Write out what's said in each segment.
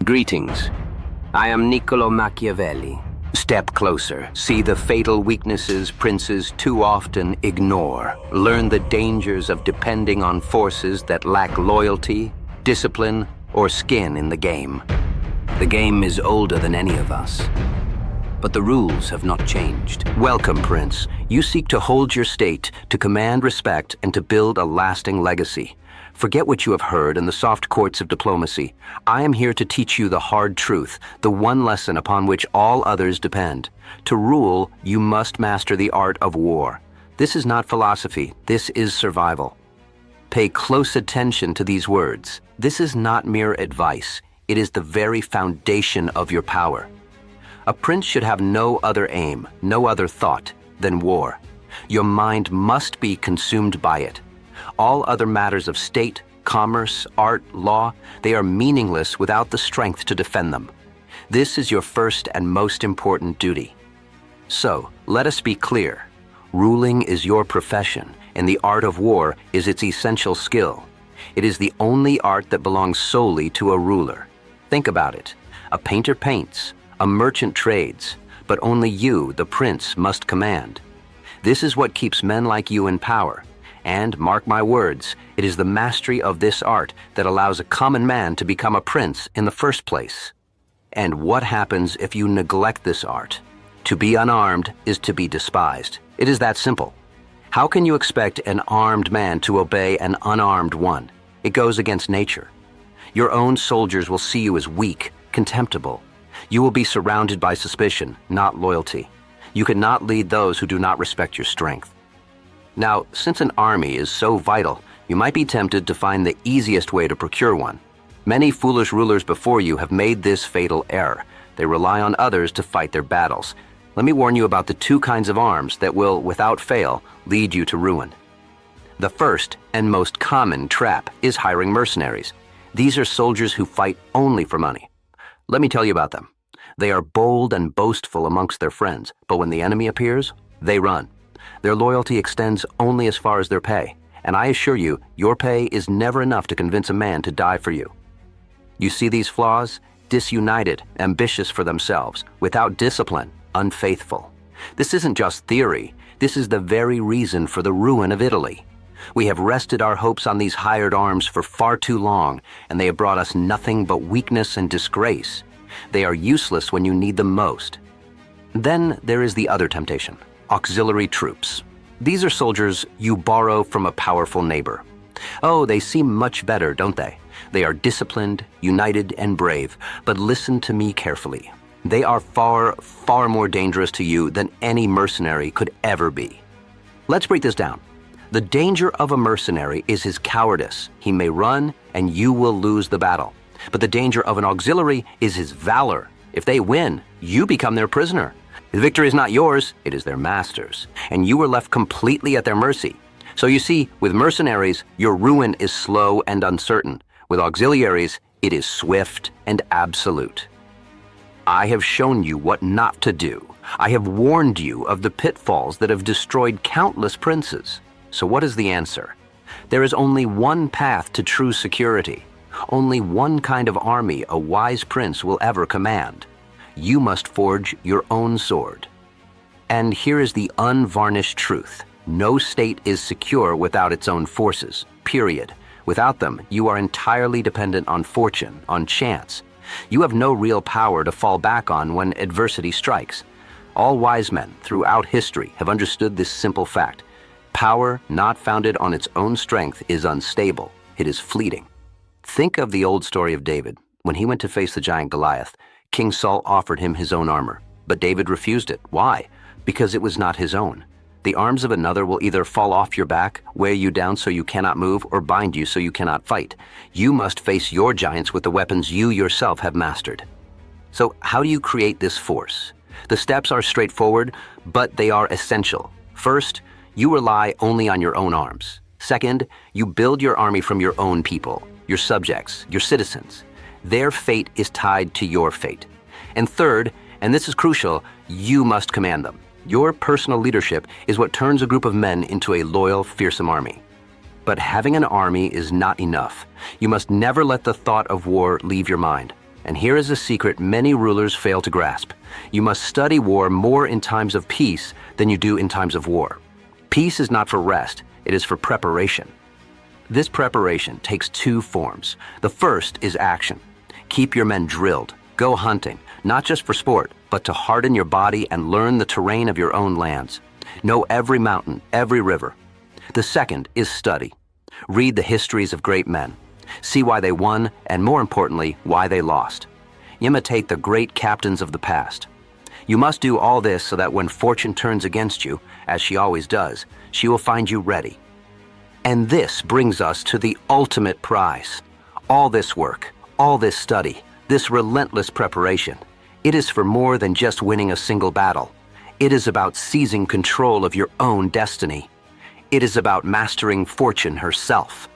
Greetings. I am Niccolo Machiavelli. Step closer. See the fatal weaknesses princes too often ignore. Learn the dangers of depending on forces that lack loyalty, discipline, or skin in the game. The game is older than any of us, but the rules have not changed. Welcome, Prince. You seek to hold your state, to command respect, and to build a lasting legacy. Forget what you have heard in the soft courts of diplomacy. I am here to teach you the hard truth, the one lesson upon which all others depend. To rule, you must master the art of war. This is not philosophy, this is survival. Pay close attention to these words. This is not mere advice. It is the very foundation of your power. A prince should have no other aim, no other thought than war. Your mind must be consumed by it. All other matters of state, commerce, art, law, they are meaningless without the strength to defend them. This is your first and most important duty. So, let us be clear. Ruling is your profession, and the art of war is its essential skill. It is the only art that belongs solely to a ruler. Think about it. A painter paints, a merchant trades, but only you, the prince, must command. This is what keeps men like you in power. And, mark my words, it is the mastery of this art that allows a common man to become a prince in the first place. And what happens if you neglect this art? To be unarmed is to be despised. It is that simple. How can you expect an armed man to obey an unarmed one? It goes against nature. Your own soldiers will see you as weak, contemptible. You will be surrounded by suspicion, not loyalty. You cannot lead those who do not respect your strength. Now, since an army is so vital, you might be tempted to find the easiest way to procure one. Many foolish rulers before you have made this fatal error. They rely on others to fight their battles. Let me warn you about the two kinds of arms that will, without fail, lead you to ruin. The first and most common trap is hiring mercenaries. These are soldiers who fight only for money. Let me tell you about them. They are bold and boastful amongst their friends, but when the enemy appears, they run. Their loyalty extends only as far as their pay, and I assure you, your pay is never enough to convince a man to die for you. You see these flaws? Disunited, ambitious for themselves, without discipline, unfaithful. This isn't just theory, this is the very reason for the ruin of Italy. We have rested our hopes on these hired arms for far too long, and they have brought us nothing but weakness and disgrace. They are useless when you need them most. Then there is the other temptation. Auxiliary troops. These are soldiers you borrow from a powerful neighbor. Oh, they seem much better, don't they? They are disciplined, united, and brave, but listen to me carefully. They are far, far more dangerous to you than any mercenary could ever be. Let's break this down. The danger of a mercenary is his cowardice. He may run, and you will lose the battle. But the danger of an auxiliary is his valor. If they win, you become their prisoner. The victory is not yours, it is their master's, and you are left completely at their mercy. So you see, with mercenaries, your ruin is slow and uncertain. With auxiliaries, it is swift and absolute. I have shown you what not to do. I have warned you of the pitfalls that have destroyed countless princes. So what is the answer? There is only one path to true security. Only one kind of army a wise prince will ever command. You must forge your own sword. And here is the unvarnished truth. No state is secure without its own forces, period. Without them, you are entirely dependent on fortune, on chance. You have no real power to fall back on when adversity strikes. All wise men throughout history have understood this simple fact. Power not founded on its own strength is unstable. It is fleeting. Think of the old story of David. When he went to face the giant Goliath, King Saul offered him his own armor, but David refused it. Why? Because it was not his own. The arms of another will either fall off your back, weigh you down so you cannot move, or bind you so you cannot fight. You must face your giants with the weapons you yourself have mastered. So how do you create this force? The steps are straightforward, but they are essential. First, you rely only on your own arms. Second, you build your army from your own people, your subjects, your citizens. Their fate is tied to your fate. And third, and this is crucial, you must command them. Your personal leadership is what turns a group of men into a loyal, fearsome army. But having an army is not enough. You must never let the thought of war leave your mind. And here is a secret many rulers fail to grasp. You must study war more in times of peace than you do in times of war. Peace is not for rest, it is for preparation. This preparation takes two forms. The first is action. Keep your men drilled. Go hunting, not just for sport, but to harden your body and learn the terrain of your own lands. Know every mountain, every river. The second is study. Read the histories of great men. See why they won, and more importantly, why they lost. Imitate the great captains of the past. You must do all this so that when fortune turns against you, as she always does, she will find you ready. And this brings us to the ultimate prize. All this work, all this study, this relentless preparation, it is for more than just winning a single battle. It is about seizing control of your own destiny. It is about mastering fortune herself.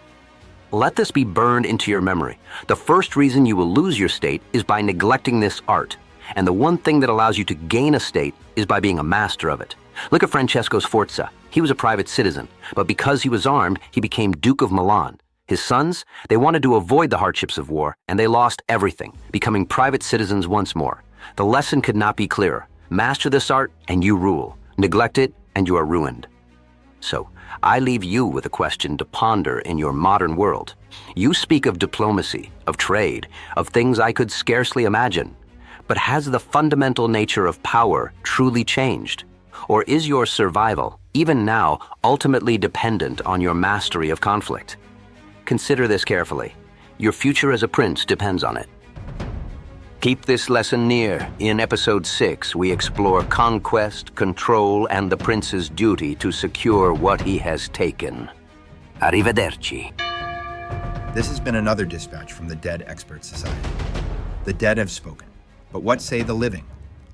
Let this be burned into your memory. The first reason you will lose your state is by neglecting this art. And the one thing that allows you to gain a state is by being a master of it. Look at Francesco Sforza. He was a private citizen, but because he was armed, he became Duke of Milan. His sons, they wanted to avoid the hardships of war, and they lost everything, becoming private citizens once more. The lesson could not be clearer. Master this art, and you rule. Neglect it, and you are ruined. So, I leave you with a question to ponder in your modern world. You speak of diplomacy, of trade, of things I could scarcely imagine. But has the fundamental nature of power truly changed? Or is your survival, even now, ultimately dependent on your mastery of conflict? Consider this carefully. Your future as a prince depends on it. Keep this lesson near. In Episode 6, we explore conquest, control, and the prince's duty to secure what he has taken. Arrivederci. This has been another dispatch from the Dead Expert Society. The dead have spoken, but what say the living?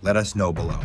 Let us know below.